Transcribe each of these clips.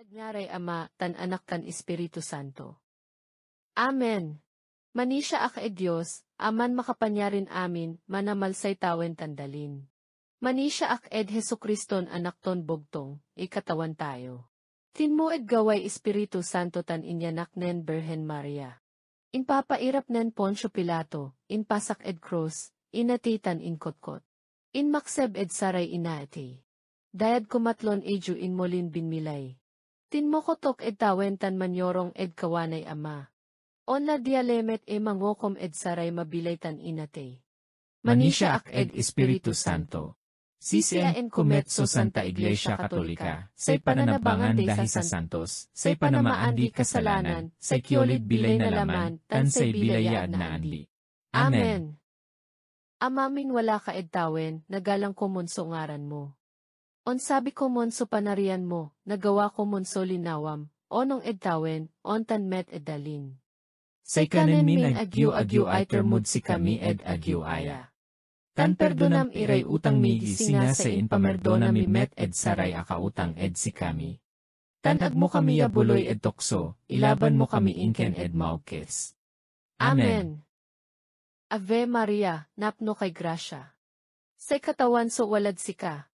Ngaray Ama, tan Anak kan Espiritu Santo. Amen. Manisya ak Diyos, aman makapanyarin amin, manamalsay tawen tandalin. Manisya ak Hesukriston anak ton bugtong, ikatawan tayo. Tinmo gaway Espiritu Santo tan inyanak nen Birhen Maria. Inpapairap nen Poncio Pilato, inpasak cross, inatitan inkotkot. Inmakseb saray inaati. Dayad kumatlon eju inmolin binmilay. Tinmokotok tawentan manyorong kawanay ama. Onla dialemet mangokom saray mabilaytan inate. Manisya ak Espiritu Santo. Sisiaen kumetso Santa Iglesia Katolika, say pananabangan dahi sa santos, say panamaan di kasalanan, say kiolid bilay na laman, tan say bilayaan na anli. Amen. Amamin wala ka tawen, nagalang ko monso ngaran mo. On sabi ko monso panarian mo, nagawa ko monso linawam, onong tawen, ontan met dalin. Say kanen min agyu ay termud si kami agyu aya. Tan perdonam iray utang mi gisinga sa inpamerdona mi met saray akautang si kami. Tan agmo kami yabuloy tokso, ilaban mo kami inken maukes. Amen. Ave Maria, napno kay grasya. Say katawan so walad sika.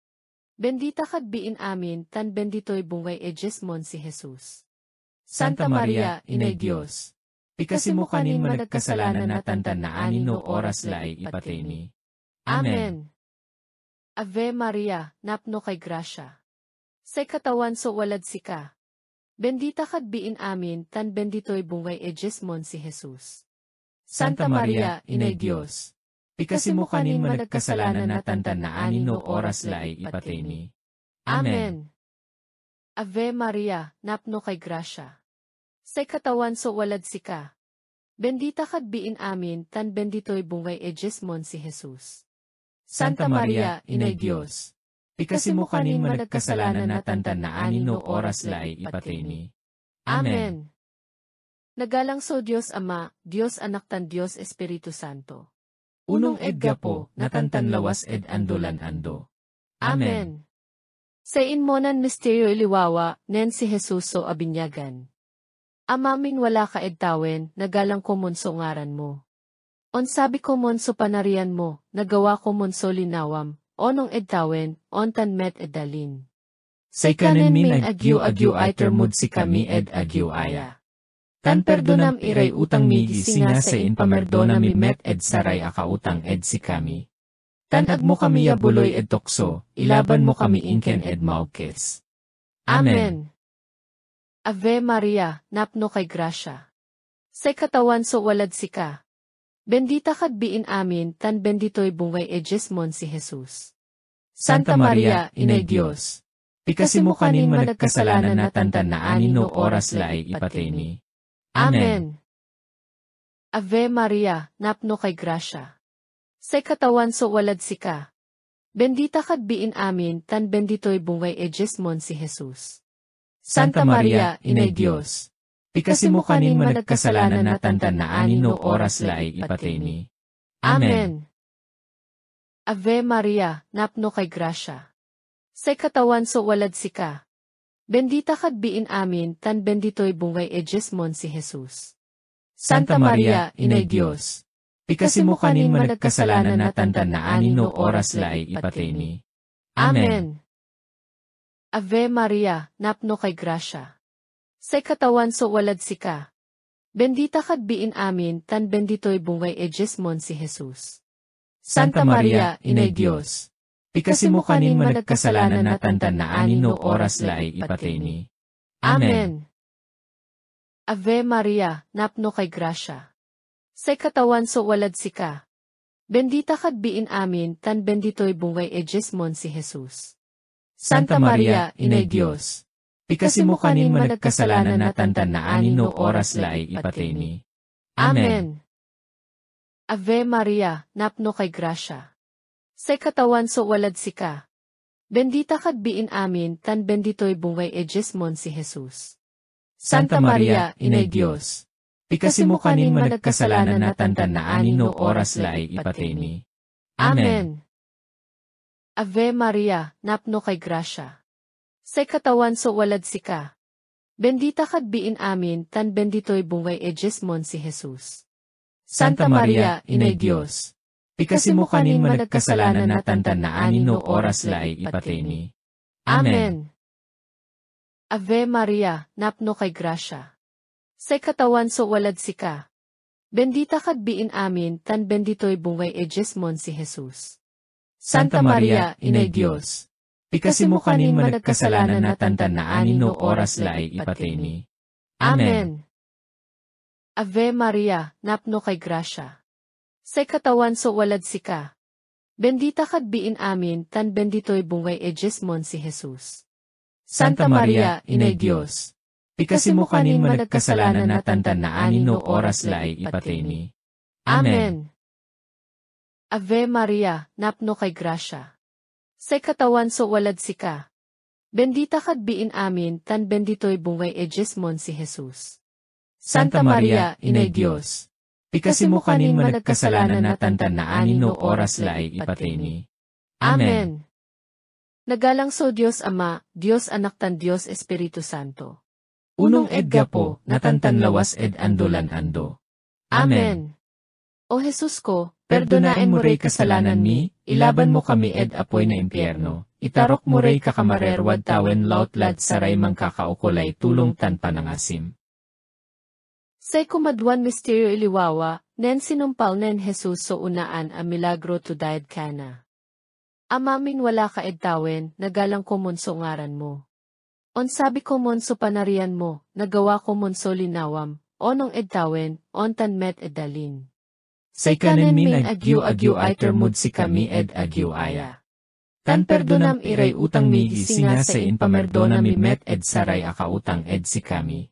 Bendita kad biin amin, tan bendito'y bungay Jesmon si Jesus. Santa Maria, Inay Diyos, pikasi mo kanin managkasalanan na tantan na anin no oras laay ipatay. Amen. Ave Maria, napno kay grasya. Say katawan so walad sika. Bendita kad biin amin, tan bendito'y bungay Jesmon si Jesus. Santa Maria, Inay Diyos, pikasi mo kanin managkasalanan na tantan na anin no oras laay ipatay. Amen. Ave Maria, napno kay grasya. Say katawan so walad sika. Bendita kad biin amin, tan bendito'y bungay Jesmon si Jesus. Santa Maria, Inay Diyos, pikasi mo kanin managkasalanan na tantan na anin no oras laay ipatay. Amen. Nagalang so Diyos Ama, Diyos Anak tan Diyos Espiritu Santo. Unong gapo, natantan lawas andolan ando. Amen. Sa inmonan misteryo iliwawa, nen si Jesus so abinyagan. Amamin wala ka tawen, nagalang ko monso ngaran mo. On sabi ko monso panarian mo, nagawa ko monso linawam, onong tawen, ontan met dalin. Say kanen min agyu ay termud si kami agyu aya. Tan perdonam iray utang mi gisinga sa inpamerdona mi met saray akautang si kami. Tan agmo kami yabuloy tokso, ilaban mo kami inken maukes. Amen. Ave Maria, napno kay grasya. Say katawan so walad sika. Bendita kad biin amin, tan bendito'y bungay Jesmon si Jesus. Santa Maria, Inay Diyos, pikasi mo kanin managkasalanan na tantan na anin no oras laay ipatay. Amen. Ave Maria, napno kay grasya. Say katawan so walad sika. Bendita kad biin amin, tan bendito'y bungay Jesmon si Jesus. Santa Maria, Inay Diyos, pikasi mo kanin managkasalanan na tantan na anin no oras laay ipatay. Amen. Ave Maria, napno kay grasya. Say katawan so walad sika. Bendita kad biin amin, tan bendito'y bungay Jesmon si Jesus. Santa Maria, Inay Diyos, pikasi mo kanin managkasalanan na tantan na anin no oras laay ipatay. Amen. Ave Maria, napno kay grasya. Say katawan so walad sika. Bendita kad biin amin, tan bendito'y bungay Jesmon si Jesus. Santa Maria, Inay Diyos, pikasi mo kanin managkasalanan na tantan na anin no oras laay ipatay. Amen. Ave Maria, napno kay grasya. Say katawan so walad sika. Bendita kad biin amin, tan bendito'y bungay Jesmon si Jesus. Santa Maria, Inay Diyos, pikasi mo kanin managkasalanan na tantan na anin no oras laay ipatay. Amen. Ave Maria, napno kay grasya. Say katawan so walad sika. Bendita kad biin amin, tan bendito'y bungay Jesmon si Jesus. Santa Maria, Inay Diyos, pikasi mo kanin managkasalanan na tantan na anin no oras laay ipatay. Amen. Ave Maria, napno kay grasya. Say katawan so walad sika. Bendita kad biin amin, tan bendito'y bungay ejesmon si Jesus. Santa Maria, Inay Diyos, pikasi mo kanin managkasalanan na tantan na anin no oras laay ipateni. Amen. Ave Maria, napno kay grasya. Say katawan so walad sika. Bendita kad biin amin, tan bendito'y bungay ejesmon si Jesus. Santa Maria, Inay Diyos, pikasi mo kanin managkasalanan na tantan na anin no oras laay ipateni. Amen. Ave Maria, napno kay grasya. Say katawan so walad sika. Bendita kad biin amin, tan bendito'y bungay ejesmon si Jesus. Santa Maria, Inay Diyos, pikasi mo kanin managkasalanan na tantan na anin no oras laay ipateni. Amen. Ave Maria, napno kay grasya. Say katawan so walad sika. Bendita kad biin amin, tan bendito'y bungay ejesmon si Jesus. Santa Maria, Inay Diyos, pikasi mo kanin managkasalanan na tantan na anin no oras laay ipateni. Amen. Nagalang so Diyos Ama, Diyos Anak tan Diyos Espiritu Santo. Unong edga po, natantan lawas ed andolan ando. Amen. O Jesus ko, Perdonaen mo rey kasalanan mi, ilaban mo kami ed apoy na impyerno, itarok mo rey kakamarerwad tawen lautlad saray mangkakaukulay tulong tan panangasim. Say kumadwan misteryo iliwawa, nen sinumpal nen Jesus so unaan a milagro to died kana. Amamin wala ka edtawen, nagalang ko monso ngaran mo. On sabi ko monso panarian mo, nagawa ko monso linawam, onong edtawen, on tan met edalin. Say kanen min agyu ay termud si kami ed agyu aya. Tan perdonam iray utang mi gisinga sa inpamerdona mi met ed saray akautang ed si kami.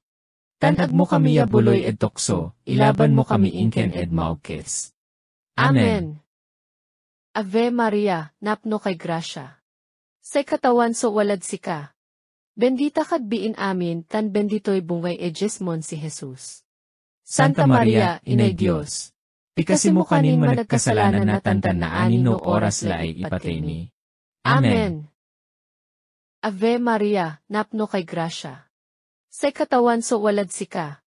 Tan agmo kami yabuloy ed tokso, ilaban mo kami inken ed maukes. Amen. Ave Maria, napno kay grasya. Say katawan so walad sika. Bendita kad biin amin, tan bendito'y bungay ejesmon si Jesus. Santa Maria, Inay Diyos, pikasi mo kanin managkasalanan na tantan na anin no oras laay ipateni. Amen. Ave Maria, napno kay grasya. Say katawan so walad sika.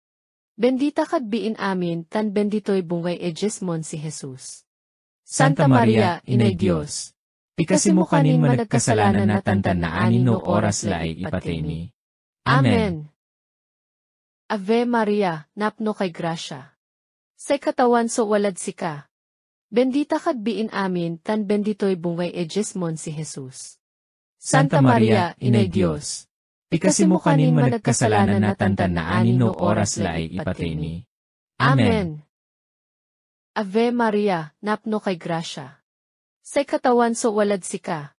Bendita kad biin amin, tan bendito'y bungay ejesmon si Jesus. Santa Maria, Inay Diyos, pikasi mo kanin managkasalanan na tantan na anin no oras laay ipateni. Amen. Ave Maria, napno kay grasya. Say katawan so walad sika. Bendita kad biin amin, tan bendito'y bungay ejesmon si Jesus. Santa Maria, Inay Diyos, pikasi mo kanin managkasalanan na tantan na anin no oras laay ipateni. Amen. Ave Maria, napno kay grasya. Say katawan so walad sika.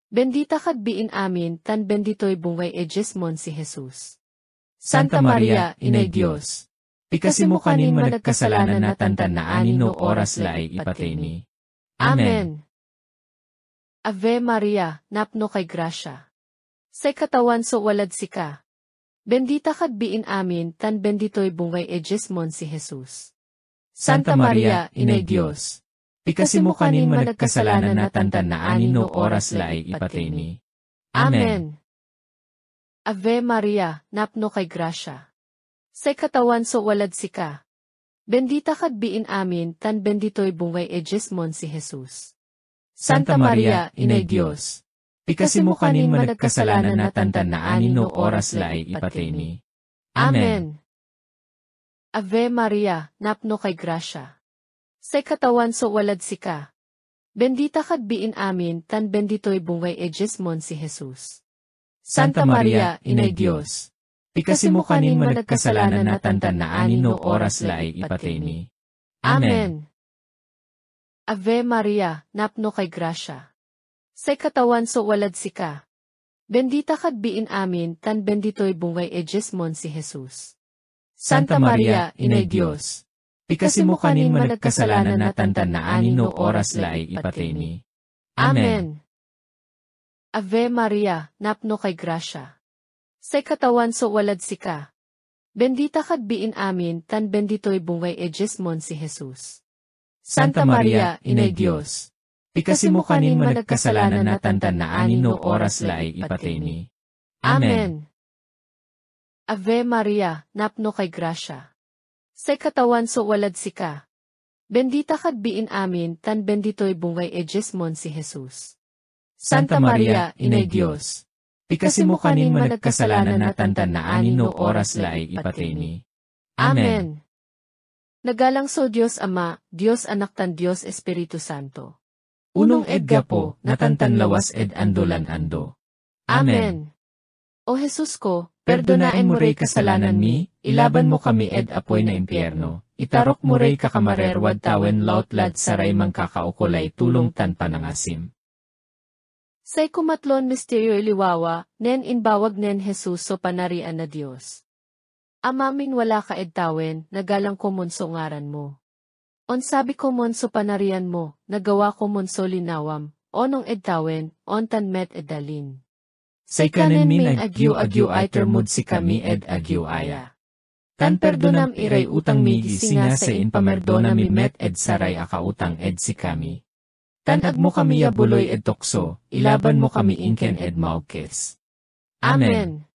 Bendita kad biin amin, tan bendito'y bungay ejesmon si Jesus. Santa Maria, Inay Diyos, pikasi mo kanin managkasalanan na tantan na anin no oras laay ipateni. Amen. Ave Maria, napno kay grasya. Say katawan so walad sika. Bendita kad biin amin, tan bendito'y bungay ejesmon si Jesus. Santa Maria, Inay Diyos, pikasi mo kanin managkasalanan na tantan na anin no oras laay ipateni. Amen. Ave Maria, napno kay grasya. Say katawan so walad sika. Bendita kad biin amin, tan bendito'y bungay ejesmon si Jesus. Santa Maria, Inay Diyos, pikasi mo kanin managkasalanan na tantan na anin no oras laay ipateni. Amen. Ave Maria, napno kay grasya. Say katawan so walad sika. Bendita kad biin amin, tan bendito'y bungay ejesmon si Jesus. Santa Maria, Inay Diyos, pikasi mo kanin managkasalanan na tantan na anin no oras laay ipateni. Amen. Ave Maria, napno kay grasya. Say katawan so walad sika. Bendita kad biin amin, tan bendito'y bungay ejesmon si Jesus. Santa Maria, Inay Diyos, pikasi mo kanin managkasalanan na tantan na anin no oras laay ipateni. Amen. Ave Maria, napno kay grasya. Say katawan so walad sika. Bendita kad biin amin, tan bendito'y bungay ejesmon si Jesus. Santa Maria, Inay Diyos, pikasi mo kanin managkasalanan na tantan na anin no oras laay ipateni. Amen. Ave Maria, napno kay grasya. Say katawan so walad si ka. Bendita kad biin amin tan bendito'y bungay ejesmon si Jesus. Santa Maria, Inay Diyos, pikasi mo kanin managkasalanan na tantan na anin no oras laay ipateni. Amen. Nagalang so Diyos Ama, Diyos Anak tan Diyos Espiritu Santo. Unong edga po, natantan lawas ed andolan ando. Amen. O Jesus ko, Perdonain mo rey kasalanan mi, ilaban mo kami ed apoy na impyerno, itarok mo rey kakamarerwad tawen lautlad saray mangkakaukulay tulong tan panangasim. Say kumatlon misteryo iliwawa, nen inbawag nen Jesus so panarian na Diyos. Amamin wala ka edtawen, nagalang ko monso ngaran mo. On sabi ko monso panarian mo, nagawa ko monso linawam, onong edtawen, on tan met edalin. Say kanen min agyu ay termud si kami ed agyu aya. Tan perdonam iray utang mi gisinga sa inpamerdona mi met ed saray akautang ed si kami. Tan agmo kami yabuloy ed tokso, ilaban mo kami inken ed maukes. Amen.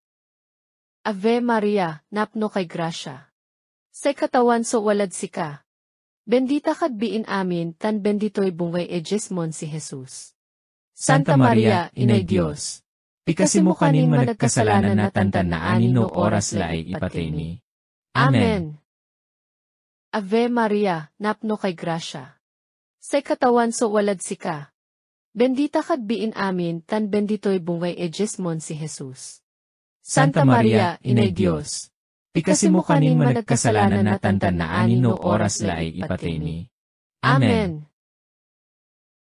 Ave Maria, napno kay grasya. Say katawan so walad si ka. Bendita kad biin amin tan bendito'y bungay ejesmon si Jesus. Santa Maria, Inay Diyos, pikasi mo kanin managkasalanan na tantan na anin no oras laay ipateni. Amen. Ave Maria, napno kay grasya. Say katawan so walad si ka. Bendita kad biin amin tan bendito'y bungay ejesmon si Jesus. Santa Maria, Inay Diyos, pikasi mo kanin managkasalanan na tantan na anin no oras laay ipateni. Amen.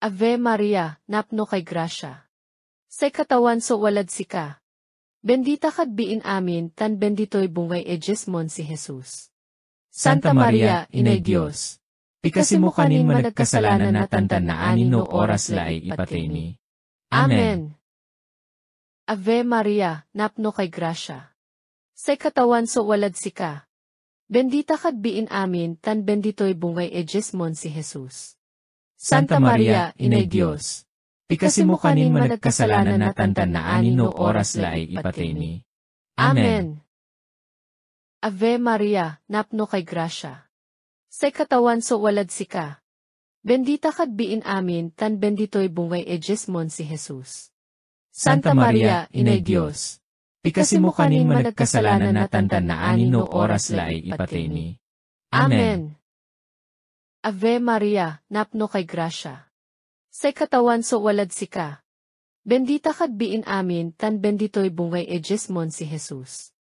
Ave Maria, napno kay grasya. Say katawan so walad si ka. Bendita kad biin amin tan bendito'y bungay ejesmon si Jesus. Santa Maria, Inay Diyos, pikasi mo kanin managkasalanan na tantan na anin no oras laay ipateni. Amen. Ave Maria, napno kay grasya. Say katawan so walad si ka. Bendita kad biin amin tan bendito'y bungay ejesmon si Jesus. Santa Maria, Inay Diyos, pikasi mo kanin managkasalanan na tantan na anin no oras laay ipateni. Amen. Ave Maria, napno kay grasya. Say katawan so walad si ka. Bendita kad biin amin tan bendito'y bungay ejesmon si Jesus. Santa Maria, Inay Diyos, pikasi mo kanin managkasalanan na tantan na anin no oras laay ipateni. Amen. Ave Maria, napno kay grasya. Say katawan so walad si ka. Bendita kad biin amin tan bendito'y bungay ejesmon si Jesus.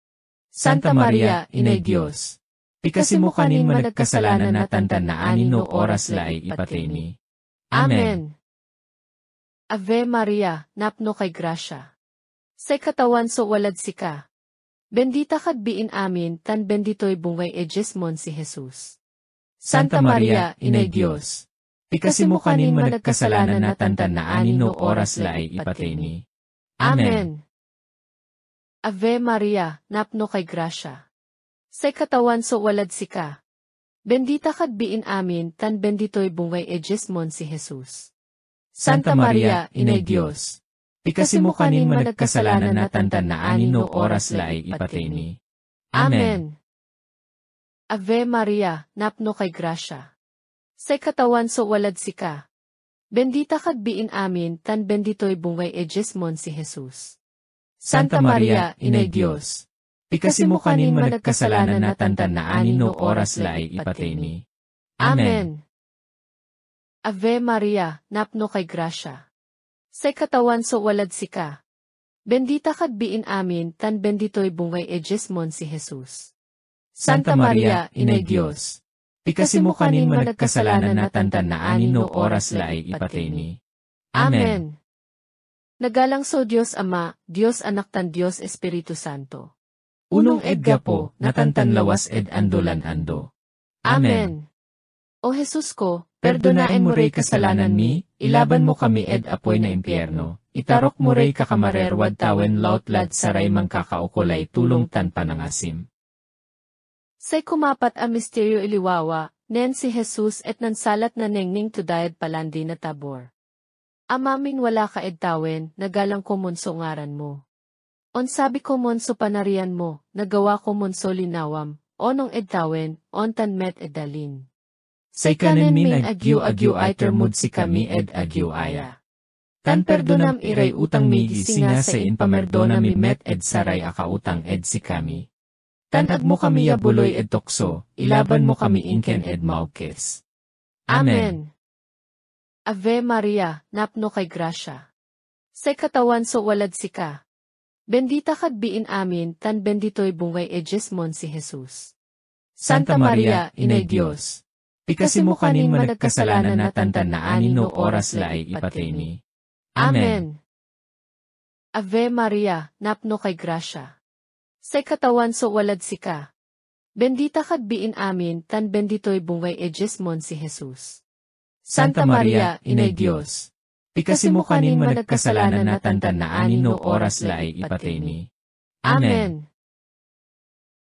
Santa Maria, Inay Diyos, pikasi mo kanin managkasalanan na tantan na anin no oras laay ipateni. Amen. Ave Maria, napno kay grasya. Say katawan so walad si ka. Bendita kad biin amin tan bendito'y bungay ejesmon si Jesus. Santa Maria, Inay Diyos, pikasi mo kanin managkasalanan na tantan na anin no oras laay ipateni. Amen. Ave Maria, napno kay grasya. Say katawan so walad si ka. Bendita kad biin amin tan bendito'y bungay ejesmon si Jesus. Santa Maria, Inay Diyos, pikasi mo kanin managkasalanan na tantan na anin no oras laay ipateni. Amen. Ave Maria, napno kay grasya. Say katawan so walad si ka. Bendita kad biin amin tan bendito'y bungay ejesmon si Jesus. Santa Maria, Inay Diyos, pikasi mo kanin managkasalanan na tantan na anin no oras laay ipateni. Amen. Ave Maria, napno kay grasya. Say katawan so walad si ka. Bendita kad biin amin tan bendito'y bungay ejesmon si Jesus. Santa Maria, Inay Diyos, pikasi mo kanin managkasalanan na tantan na anin no oras laay ipateni. Amen. Nagalang so Diyos Ama, Diyos Anak tan Diyos Espiritu Santo. Unong edga po, natantan lawas ed andolan ando. Amen. O Jesus ko, Perdonain mo rey kasalanan mi, ilaban mo kami ed apoy na impyerno, itarok mo rey kakamarerwad tawen lautlad saray mangkakaukulay tulong tan panangasim. Say kumapat a misteryo iliwawa, nen si Jesus et nansalat na nengning to dayad palandi na tabor. Amamin wala ka edtawen, nagalang kumunso ngaran mo. On sabi ko monso panarian mo, nagawa ko monso linawam, onong edtawen, ontan met edalin. Say kanen min agyu iter mood si kami agyu aya. Tan perdonam iray utang mi gisinga sa inpamerdona mi met saray akautang si kami. Tan mo kami yabuloy tokso, ilaban mo kami inken maukes. Amen. Ave Maria, napno kay grasya. Say katawan so walad si ka. Bendita kad biin amin tan bendito'y bungay Jesmon si Jesus. Santa Maria, Inay Diyos. Pikasi mo kanin managkasalanan na tantan na anino oras laay ipatay. Amen. Ave Maria, napno kay grasya. Say katawan so walad si ka. Bendita kad biin amin tan bendito'y bungay Jesmon si Jesus. Santa Maria, Inay Diyos. Pikasi mo kanin managkasalanan na tantan na anino oras laay ipatay. Amen.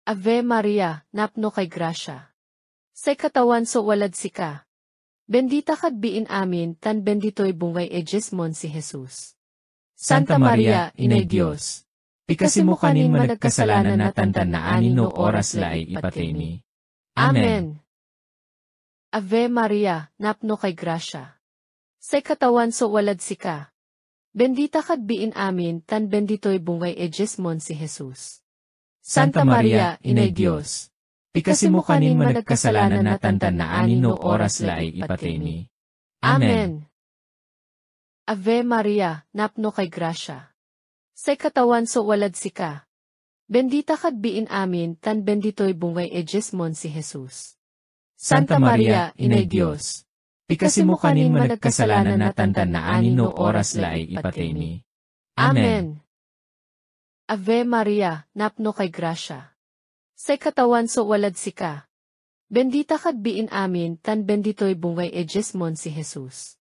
Ave Maria, napno kay grasya. Say katawan so walad si ka. Bendita kad biin amin tan bendito'y bungay Jesmon si Jesus. Santa Maria, Inay Diyos. Pikasi mo kanin managkasalanan na tantan na anino oras laay ipatay. Amen. Ave Maria, napno kay grasya. Say katawan so walad si ka. Bendita kad biin amin tan bendito'y bungay Jesmon si Jesus. Santa Maria, Inay Diyos. Pikasi mo kanin managkasalanan na tantan na anino oras laay ipatay. Amen. Ave Maria, napno kay grasya. Say katawan so walad si ka. Bendita kad biin amin tan bendito'y bungay Jesmon si Jesus. Santa Maria, Inay Diyos. Pikasi mo kanin managkasalanan na tantan na anino oras laay ipatay. Amen. Ave Maria, napno kay grasya. Say katawan so walad si ka. Bendita kad biin amin tan bendito'y bungay Jesmon si Jesus.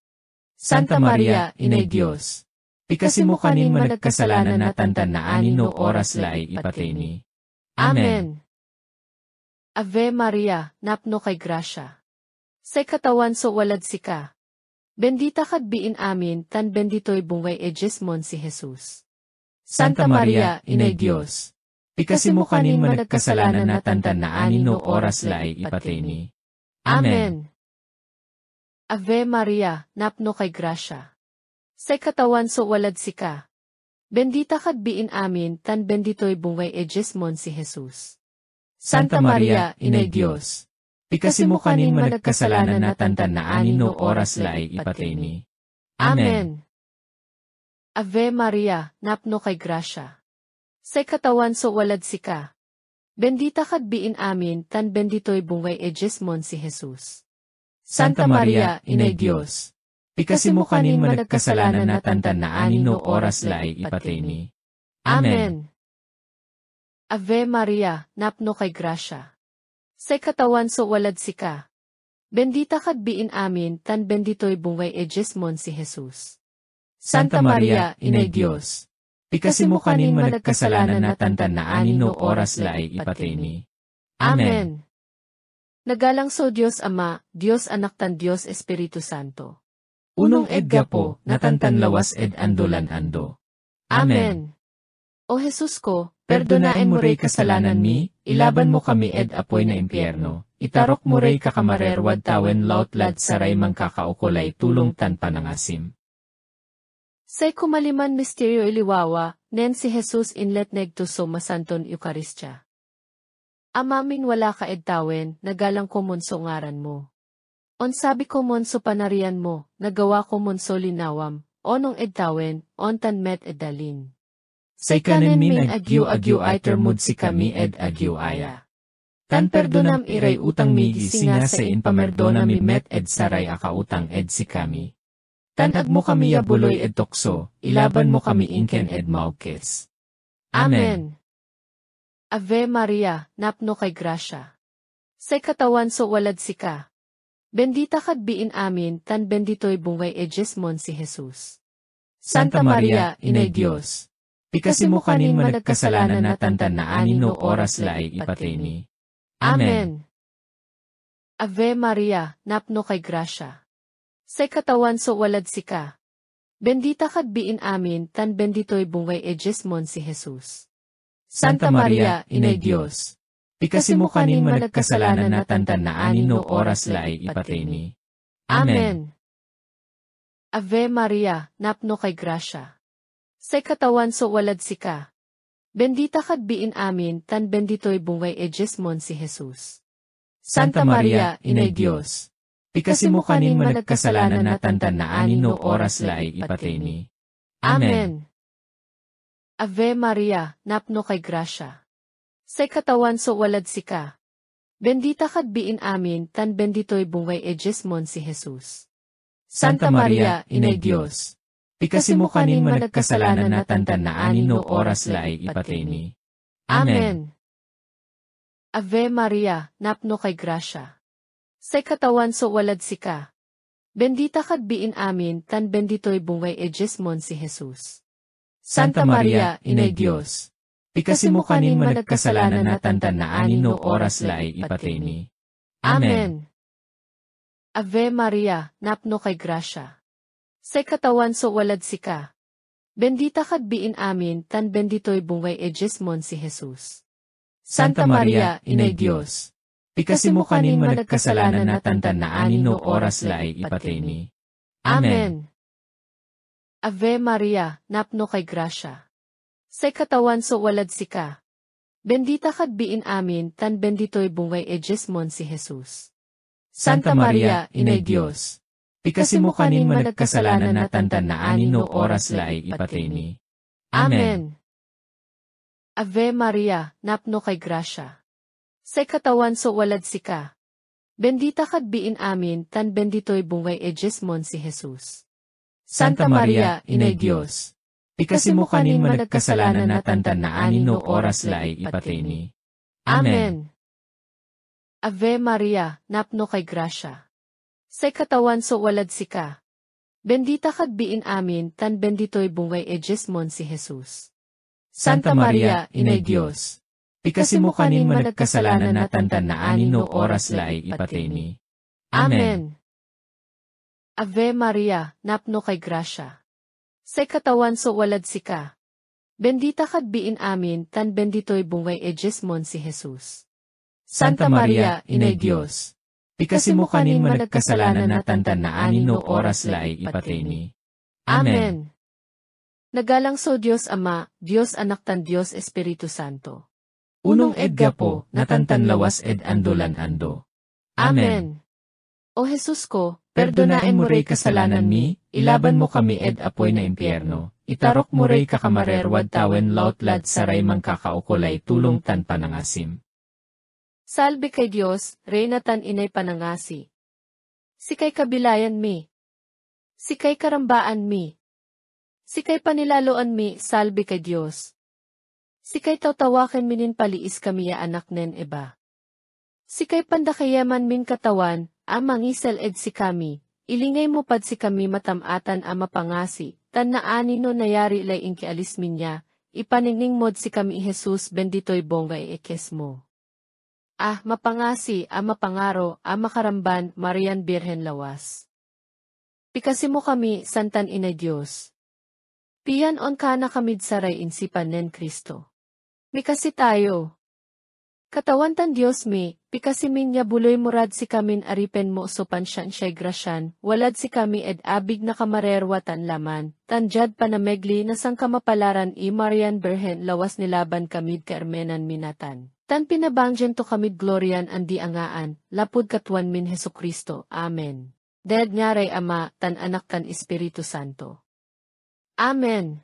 Santa Maria, Inay Diyos. Pikasi mo kanin managkasalanan na tantan na anino oras laay ipatay. Amen. Ave Maria, napno kay grasya. Say katawan so walad si ka. Bendita kad biin amin tan bendito'y bungay Jesmon si Jesus. Santa Maria, Inay Diyos. Pikasi mo kanin managkasalanan na tantan na anino oras laay ipatay. Amen. Ave Maria, napno kay grasya. Say katawan so walad si ka. Bendita kad biin amin tan bendito'y bungay Jesmon si Jesus. Santa Maria, Inay Diyos. Pikasi mo kanin managkasalanan na tantan na anino oras laay ipatay. Amen. Ave Maria, napno kay grasya. Say katawan so walad si ka. Bendita kad biin amin tan bendito'y bungay Jesmon si Jesus. Santa Maria, Inay Diyos. Pikasi mo kanin managkasalanan na tantan na anino oras laay ipatay. Amen. Ave Maria, napno kay grasya. Say katawan so walad si ka. Bendita kad biin amin tan bendito'y bungay Jesmon si Jesus. Santa Maria, Inay Diyos. Pikasi mo kanin managkasalanan na tantan na anino oras laay ipatay. Amen. Nagalang so Diyos Ama, Diyos Anak tan Diyos Espiritu Santo. Unong edga po, natantan lawas andolan ando. Amen. O Jesus ko, perdonain mo rey kasalanan mi, ilaban mo kami apoy na impyerno, itarok mo rey kakamarerwad tawen lautlad saray mangkakaukulay tulong tan panangasim. Say kumaliman misteryo iliwawa, nen si Jesus inlet negtuso masanton Eukaristya. Amamin wala ka tawen, nagalang ko monso ngaran mo. On sabi ko monso panarian mo, nagawa ko monso linawam, onong tawen, ontan met dalin. Say kanen min agyu iter mood si kami agyu aya. Tan perdonam iray utang mi gisinga sa inpamerdona mi met saray akautang si kami. Tan mo kami yabuloy tokso, ilaban mo kami inken maukes. Amen. Ave Maria, napno kay grasya. Say katawan so walad si ka. Bendita kad biin amin tan bendito'y bungay Jesmon si Jesus. Santa Maria, Inay Diyos. Pikasi mo kanin managkasalanan na tantan na anino oras laay ipatay. Amen. Ave Maria, napno kay grasya. Say katawan so walad si ka. Bendita kad biin amin, tan bendito'y bungay ejesmon si Jesus. Santa Maria, Inay Diyos, pikasi mo kanin managkasalanan na tantan na anin no oras laay ipatay mi. Amen. Ave Maria, napno kay grasya. Say katawan so walad sika. Bendita kad biin amin, tan bendito'y bungay ejesmon si Jesus. Santa Maria, Inay Diyos, pikasi mo kanin managkasalanan na tantan na anin no oras laay ipatay mi. Amen. Ave Maria, napno kay grasya. Say katawan so walad sika. Bendita kad biin amin, tan bendito'y bungay ejesmon si Jesus. Santa Maria, Inay Diyos, pikasi mo kanin managkasalanan na tantan na anin no oras laay ipatay mi. Amen. Ave Maria, napno kay grasya. Say katawan so walad sika. Bendita kad biin amin, tan bendito'y bungay ejesmon si Jesus. Santa Maria, Inay Diyos, pikasi mo kanin managkasalanan na tantan na anin no oras laay ipatay mi. Amen. Ave Maria, napno kay grasya. Say katawan so walad sika. Bendita kad biin amin, tan bendito'y bungay ejesmon si Jesus. Santa Maria, Inay Diyos, pikasi mo kanin managkasalanan na tantan na anin no oras laay ipatay mi. Amen. Ave Maria, napno kay grasya. Say katawan so walad sika. Bendita kad biin amin, tan bendito'y bungay ejesmon si Jesus. Santa Maria, Inay Diyos, pikasi mo kanin managkasalanan na tantan na anin no oras laay ipatay mi. Amen. Ave Maria, napno kay grasya. Say katawan so walad sika. Bendita kad biin amin, tan bendito'y bungay ejesmon si Jesus. Santa Maria, Inay Diyos, pikasi mo kanin managkasalanan na tantan na anin no oras laay ipatay mi. Amen. Ave Maria, napno kay grasya. Say katawan so walad sika. Bendita kad biin amin, tan bendito'y bungay ejesmon si Jesus. Santa Maria, Inay Diyos, pikasi mo kanin managkasalanan na tantan na anin no oras laay ipatay mi. Amen. Ave Maria, napno kay grasya. Say katawan so walad sika. Bendita kad biin amin, tan bendito'y bungay ejesmon si Jesus. Santa Maria, Inay Diyos, pikasi mo kanin managkasalanan na tantan na anin no oras laay ipatay mi. Amen. Nagalang so Diyos Ama, Diyos Anak tan Diyos Espiritu Santo. Unong edga po, natantan lawas ed andolan ando. Amen. O Jesus ko, perdonaen mo rey kasalanan mi, ilaban mo kami ed apoy na impyerno, itarok mo rey kakamarerwad tawen lautlad saray mangkakaukulay tulong tan panangasim. Salbe kay Diyos, Reyna tan inay panangasi. Sikay kabilayan mi. Sikay karambaan mi. Sikay panilaloan mi, salbe kay Diyos. Sikay tawtawaken minin paliis kami ya anak nen eba. Sikay pandakayaman min katawan, mangisal ed si kami, ilingay mo pad si kami matamatan ama pangasi, tan naani no nayari lay inkialis minya, ipaningning mod si kami Jesus bendito'y bongay ekes mo. Mapangasi, mapangaro, makaramban, Marian Birhen Lawas. Pikasi mo kami, Santan Inay Diyos. Piyan on ka na kamid saray insipan nen Kristo. Mikasi tayo. Katawan tan Diyos mi, pikasi min niya buloy murad si kamin aripen mo so pansyan siya'y grasyan, walad si kami ed abig na kamarerwa tan laman, tan jad panamegli na sang kamapalaran Marian Birhen Lawas nilaban kamid kaermenan minatan. Tan pinabangjen to kamid glorian andi angaan, lapud katuan min Hesu Kristo. Amen. Dead ngaray Ama, tan Anak tan Espiritu Santo. Amen.